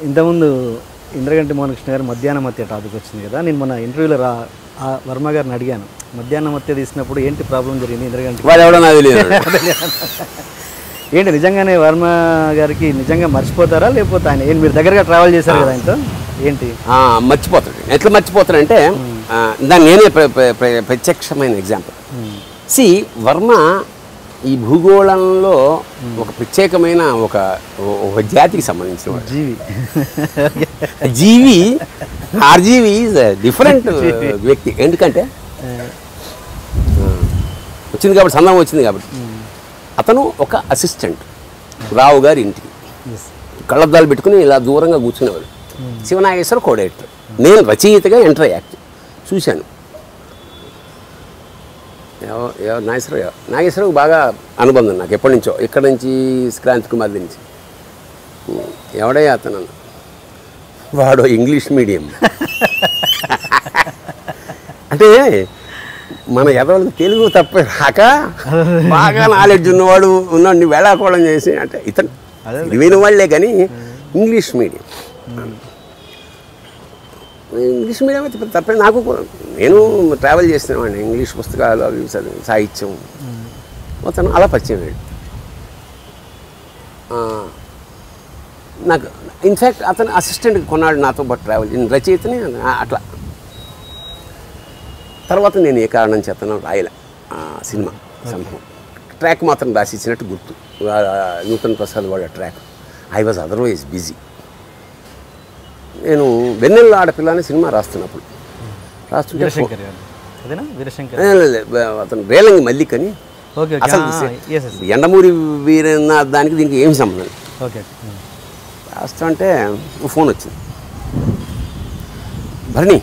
ఇంతకుముందు ఇంద్రగంటి మోహనకృష్ణ గారు మధ్యాహ్నం మత్య టాపిక్ వచ్చింది కదా, నేను మన ఇంటర్వ్యూలో వర్మ గారిని అడిగాను, మధ్యాహ్నం మత్య తీసినప్పుడు ఏంటి ప్రాబ్లం జరిగింది ఇంద్రగంటి ఏంటి నిజంగానే వర్మ గారికి నిజంగా మర్చిపోతారా లేకపోతే ఆయన మీరు దగ్గరగా ట్రావెల్ చేశారు కదా ఆయనతో, ఏంటి మర్చిపోతాడు? ఎట్లా మర్చిపోతాడంటే దాన్ని నేనే ప్రత్యక్షమైన ఎగ్జాంపుల్. వర్మ ఈ భూగోళంలో ఒక ప్రత్యేకమైన ఒక జాతికి సంబంధించిన జీవి. ఆర్జీవి ఈజ్ డిఫరెంట్ వ్యక్తి. ఎందుకంటే వచ్చింది కాబట్టి, సందర్భం వచ్చింది కాబట్టి. అతను ఒక అసిస్టెంట్ రావు గారి ఇంటికి కళ్ళద్దాలు పెట్టుకుని ఇలా దూరంగా కూర్చునేవాడు. శివనాగేశ్వర కోడైటర్. నేను రచయితగా ఎంటర్ అయ్యాను, చూశాను. నాగేశ్వరరావు బాగా అనుబంధం నాకు ఎప్పటి నుంచో, ఇక్కడ నుంచి క్రాంతి కుమార్ నుంచి. ఎవడయ్యా అతను? వాడు ఇంగ్లీష్ మీడియం. అంటే మన ఎదవలకు తెలుగు తప్ప రాక బాగా నాలెడ్జ్ ఉన్నవాడు ఉన్నాడు వేళాకోళం చేసి, అంటే ఇతను విని వాళ్ళే కానీ ఇంగ్లీష్ మీడియం. ఇంగ్లీష్ మీడియం అయితే తప్పే. నాకు నేను ట్రావెల్ చేసినవాడిని, ఇంగ్లీష్ పుస్తకాలు అవి చదివి సాహిత్యం. అతను అలా పరిచయం అయ్యాడు నాకు. ఇన్ఫ్యాక్ట్ అతను అసిస్టెంట్ కొన్నాడు నాతో పాటు ట్రావెల్, రచయితని అట్లా. తర్వాత నేను ఏ కారణం చేతనో రాయలే సినిమా సంభవం. ట్రాక్ మాత్రం రాసి ఇచ్చినట్టు గుర్తు, నూతన్ ప్రసాద్ వాడ track. I was otherwise busy. నేను వెన్నెల ఆడపిల్ల అనే సినిమా రాస్తున్నప్పుడు రాస్తుంటే అతను రేలంగి మల్లిక్ అని, అసలు ఎండమూరి వీరన్న దానికి దీనికి ఏమి సంబంధం. రాస్తుంటే ఫోన్ వచ్చింది, భరణి.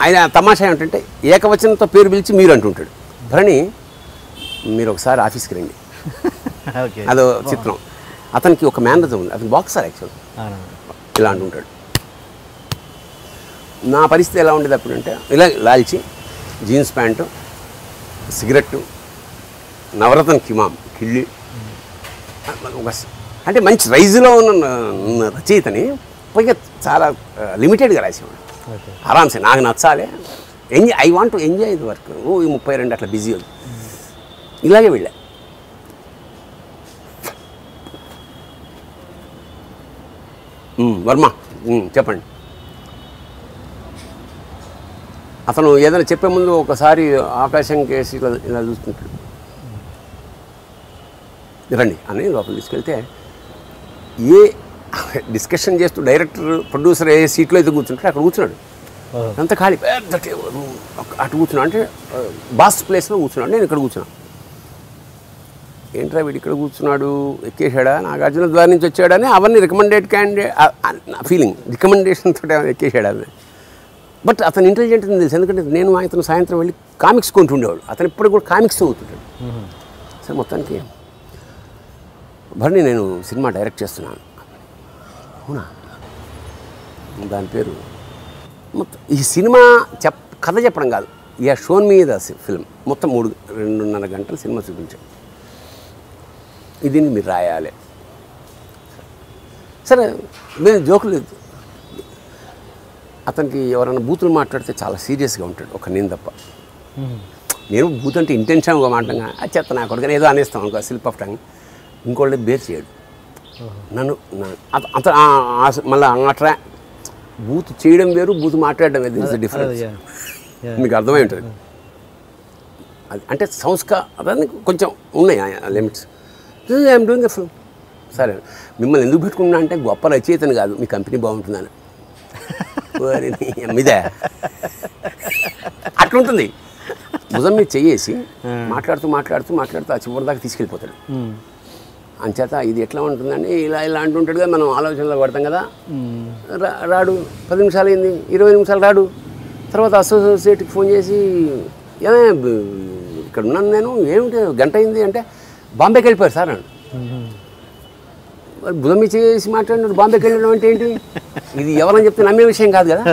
ఆయన తమాషా ఏమిటంటే ఏకవచనంతో పేరు పిలిచి మీరు అంటుంటాడు. భరణి మీరు ఒకసారి ఆఫీస్కి రండి. అదో చిత్రం. అతనికి ఒక మేనేజర్ ఉంది, అతను బాక్సర్ యాక్చువల్. ఇలా అంటుంటాడు. నా పరిస్థితి ఎలా ఉండేది అప్పుడు అంటే, ఇలా లాల్చి జీన్స్ ప్యాంటు, సిగరెట్టు, నవరత్న కిమాం కిళ్ళి, అంటే మంచి రైజులో ఉన్న రచయితని పైగా చాలా లిమిటెడ్గా రాసేవాడు. ఆరామ్సే నాకు నచ్చాలి, ఐ వాంట్ టు ఎంజాయ్ ఇది వర్క్. ఈ 32 అట్లా బిజీ ఉంది. ఇలాగే వెళ్ళా. వర్మ చెప్పండి. అతను ఏదైనా చెప్పే ముందు ఒకసారి ఆకాశం కేసి ఇలా చూస్తుంటాడు. రండి అని లోపల తీసుకెళ్తే ఏ డిస్కషన్ చేస్తూ డైరెక్టర్ ప్రొడ్యూసర్ ఏ సీట్లో అయితే కూర్చుంటాడు అక్కడ కూర్చున్నాడు. అంత ఖాళీ పెద్ద టేబుల్ అటు కూర్చున్నాడు. అంటే బాస్ ప్లేస్లో కూర్చున్నాడు, నేను ఇక్కడ కూర్చున్నాను. ఏంట్రా వీడు ఇక్కడ కూర్చున్నాడు, ఎక్కేసాడా, నాగార్జున ద్వార నుంచి వచ్చాడని అవన్నీ రికమెండెడ్ క్యాండిడేట్ ఫీలింగ్, రికమెండేషన్ తోటి ఎక్కేసాడు అది. బట్ అతను ఇంటెలిజెంట్ అని తెలుసు, ఎందుకంటే నేను అతను సాయంత్రం వెళ్ళి కామిక్స్ కొంటుండేవాడు. అతను ఇప్పుడు కూడా కామిక్స్ చదువుతుంటాడు. సరే మొత్తానికి భరణి నేను సినిమా డైరెక్ట్ చేస్తున్నాను. అవునా? దాని పేరు మొత్తం ఈ సినిమా కథ చెప్పడం కాదు, ఈ షోన్ మీద ఫిల్మ్ మొత్తం 2.5 గంటల సినిమా చూపించాడు. ఇది మీరు రాయాలి. సరే నేను జోకులు లేదు. అతనికి ఎవరైనా బూతులు మాట్లాడితే చాలా సీరియస్గా ఉంటాడు, ఒక నేను తప్ప. నేను బూత్ అంటే ఇంటెన్షన్గా మాట్లాడగా అది చెత్త నా కొడుకు ఏదో అనేస్తాం అనుకో, స్లిప్ ఆఫ్ టంగ్. ఇంకోళ్ళే బేర్ చేయడు నన్ను. మళ్ళీ అట్లా బూత్ చేయడం వేరు, బూత్ మాట్లాడడం వేరు. This the difference. మీకు అర్థమై ఉంటుంది. అది అంటే సంస్కారాన్ని కొంచెం ఉన్నాయి limits. I'm doing a film. సరే మిమ్మల్ని ఎందుకు పెట్టుకున్నా అంటే గొప్ప రచయితని కాదు, మీ కంపెనీ బాగుంటుందని. మీదే అట్లుంటుంది. భుజం మీద చెయ్యేసి మాట్లాడుతూ మాట్లాడుతూ మాట్లాడుతూ ఆ చివరి దాకా తీసుకెళ్ళిపోతాడు. అంచేత ఇది ఎట్లా ఉంటుందండి, ఇలా అంటుంటాడు కదా, మనం ఆలోచనలో పడతాం కదా. రాడు 10 నిమిషాలు అయింది, 20 నిమిషాలు రాడు. తర్వాత అసోసియేట్కి ఫోన్ చేసి ఏమే ఇక్కడ ఉన్నాను నేను, ఏమిటి గంట అయింది అంటే బాంబేకి వెళ్ళిపోయారు సార్ అన్నాడు. భుజం మీద చేసి మాట్లాడినాడు, బాంబేకి వెళ్ళడం అంటే ఏంటి? ఇది ఎవరని చెప్తే నమ్మే విషయం కాదు కదా.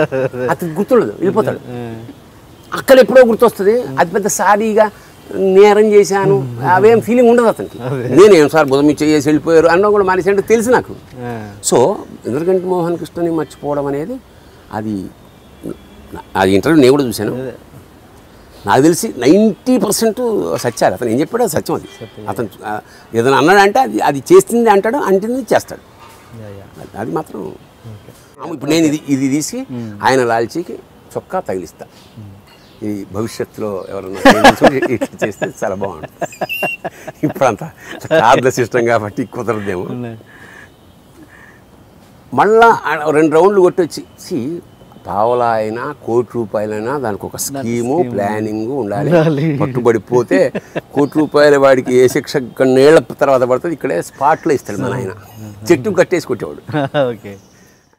అతను గుర్తుండదు, వెళ్ళిపోతాడు. అక్కడ ఎప్పుడో గుర్తొస్తుంది. అది పెద్ద సారీగా నేరం చేశాను అవేం ఫీలింగ్ ఉండదు అతనికి. నేనేం సార్ బుధం చేసి వెళ్ళిపోయారు అన్న కూడా మానేసి తెలుసు నాకు. సో ఇంద్రగంటి మోహన్ కృష్ణని మర్చిపోవడం అనేది అది ఇంటర్వ్యూ నేను కూడా చూశాను. నాకు తెలిసి 90% సత్యాలు. అతను ఏం చెప్పాడు అది సత్యం. అది అతను ఏదైనా అన్నాడంటే అది చేస్తుంది అంటాడు, అంటుంది చేస్తాడు. అది మాత్రం ఇప్పుడు నేను ఇది తీసి ఆయన లాల్చీకి చొక్కా తగిలిస్తా. ఈ భవిష్యత్తులో ఎవరన్నా ఇట్లా చేస్తే చాలా బాగుంటుంది. ఇప్పుడంతా కార్ల సిస్టమ్ కాబట్టి కుదరదేమో. మళ్ళా 2 రౌండ్లు కొట్టొచ్చి పావలా అయినా ₹1,00,00,000 దానికి ఒక స్కీము ప్లానింగ్ ఉండాలి. పట్టుబడిపోతే ₹1,00,00,000 వాడికి ఏ శిక్ష కొన్నేళ్ల తర్వాత పడుతుంది. ఇక్కడే స్పాట్లో ఇస్తాడు మన ఆయన. చెట్టు కట్టేసి కొట్టేవాడు. ఓకే.